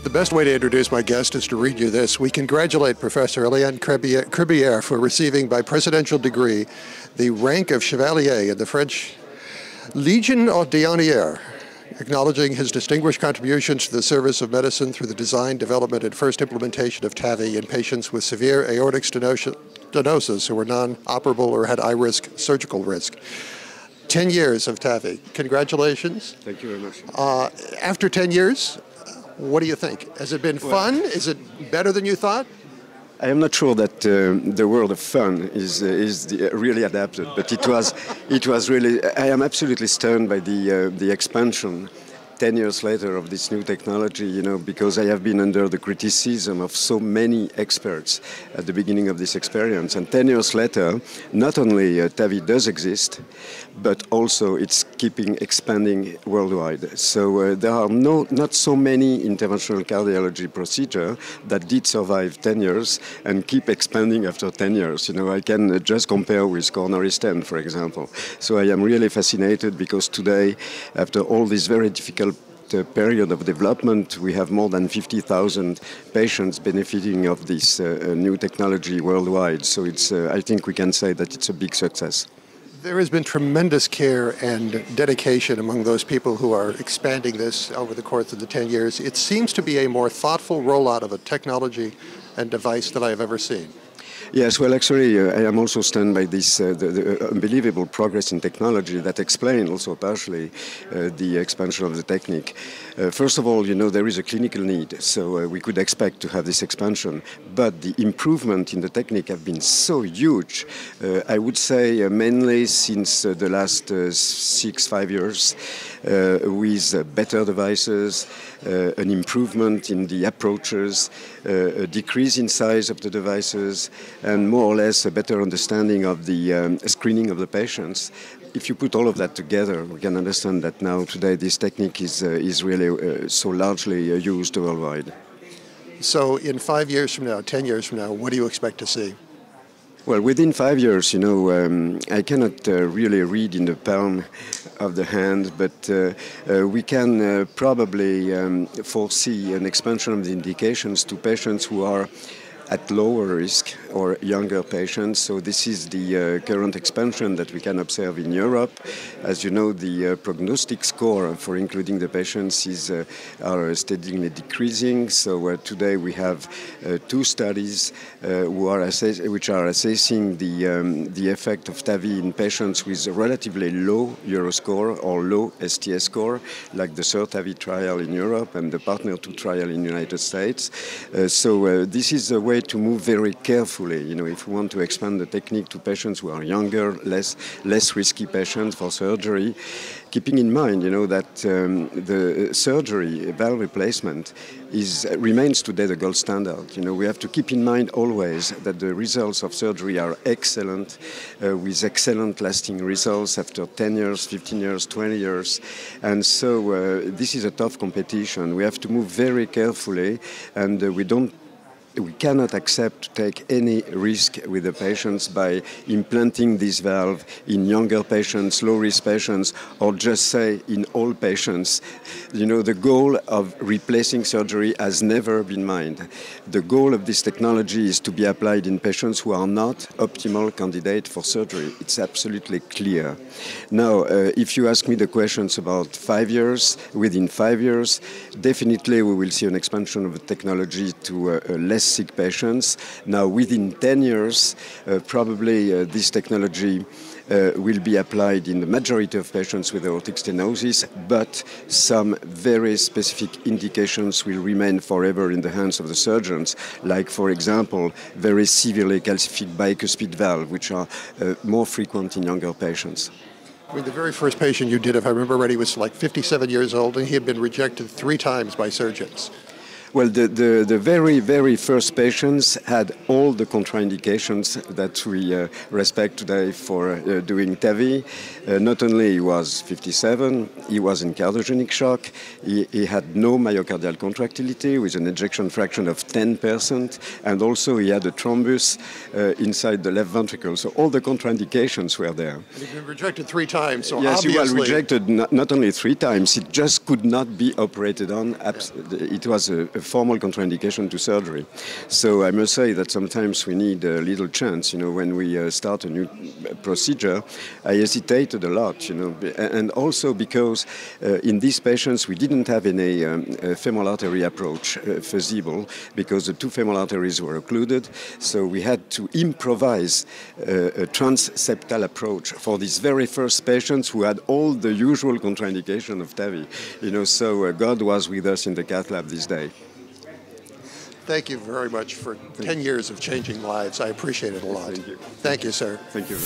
The best way to introduce my guest is to read you this. We congratulate Professor Alain Cribier for receiving by presidential decree the rank of Chevalier in the French Légion d'honneur, acknowledging his distinguished contributions to the service of medicine through the design, development, and first implementation of TAVR in patients with severe aortic stenosis who were non-operable or had high-risk surgical risk. 10 years of TAVR. Congratulations. Thank you very much. After 10 years, what do you think? Has it been fun? Is it better than you thought? I am not sure that the word of fun is really adapted, but it was really. I am absolutely stunned by the expansion 10 years later of this new technology, you know, because I have been under the criticism of so many experts at the beginning of this experience. And 10 years later, not only TAVR does exist, but also it's keeping expanding worldwide. So there are not so many interventional cardiology procedures that did survive 10 years and keep expanding after 10 years. You know, I can just compare with coronary stent, for example. So I am really fascinated because today, after all this very difficult period of development, we have more than 50,000 patients benefiting of this new technology worldwide. So it's, I think we can say that it's a big success. There has been tremendous care and dedication among those people who are expanding this over the course of the 10 years. It seems to be a more thoughtful rollout of a technology and device that I have ever seen. Yes, well, actually, I am also stunned by this the unbelievable progress in technology that explains also partially the expansion of the technique. First of all, you know, there is a clinical need, so we could expect to have this expansion. But the improvement in the technique have been so huge, I would say mainly since the last 6-5 years, with better devices, an improvement in the approaches, a decrease in size of the devices, and more or less a better understanding of the screening of the patients. If you put all of that together, we can understand that now today this technique is really so largely used worldwide. So in 5 years from now, 10 years from now, what do you expect to see? Well, within 5 years, you know, I cannot really read in the palm of the hand, but we can probably foresee an expansion of the indications to patients who are at lower risk or younger patients. So this is the current expansion that we can observe in Europe. As you know, the prognostic score for including the patients are steadily decreasing. So today we have 2 studies which are assessing the effect of TAVR in patients with a relatively low Euroscore or low STS score, like the TAVR trial in Europe and the Partner 2 trial in the United States. So this is a way to move very carefully, you know, if we want to expand the technique to patients who are younger, less risky patients for surgery, keeping in mind, you know, that the surgery, valve replacement, remains today the gold standard. You know, we have to keep in mind always that the results of surgery are excellent, with excellent lasting results after 10 years, 15 years, 20 years. And so this is a tough competition. We have to move very carefully, and we cannot accept to take any risk with the patients by implanting this valve in younger patients, low-risk patients, or just say in all patients. You know, the goal of replacing surgery has never been mine. The goal of this technology is to be applied in patients who are not optimal candidates for surgery. It's absolutely clear. Now, if you ask me the questions about 5 years, within 5 years, definitely we will see an expansion of the technology to less sick patients. Now, within 10 years, probably this technology will be applied in the majority of patients with aortic stenosis, but some very specific indications will remain forever in the hands of the surgeons, like, for example, very severely calcific bicuspid valve, which are more frequent in younger patients. I mean, the very first patient you did, if I remember right, he was like 57 years old, and he had been rejected 3 times by surgeons. Well, the very, very first patients had all the contraindications that we respect today for doing TAVR. Not only he was 57, he was in cardiogenic shock, he had no myocardial contractility with an ejection fraction of 10%, and also he had a thrombus inside the left ventricle. So all the contraindications were there. And he'd been rejected 3 times, so yes, obviously... he was rejected not only 3 times, it just could not be operated on. It was a formal contraindication to surgery. So I must say that sometimes we need a little chance. You know, when we start a new procedure, I hesitated a lot. You know, and also because in these patients we didn't have any femoral artery approach feasible because the two femoral arteries were occluded. So we had to improvise a transseptal approach for these very first patients who had all the usual contraindication of TAVI. You know, so God was with us in the cath lab this day. Thank you very much for 10 years of changing lives. I appreciate it a lot. Thank you. Thank you, sir. Thank you.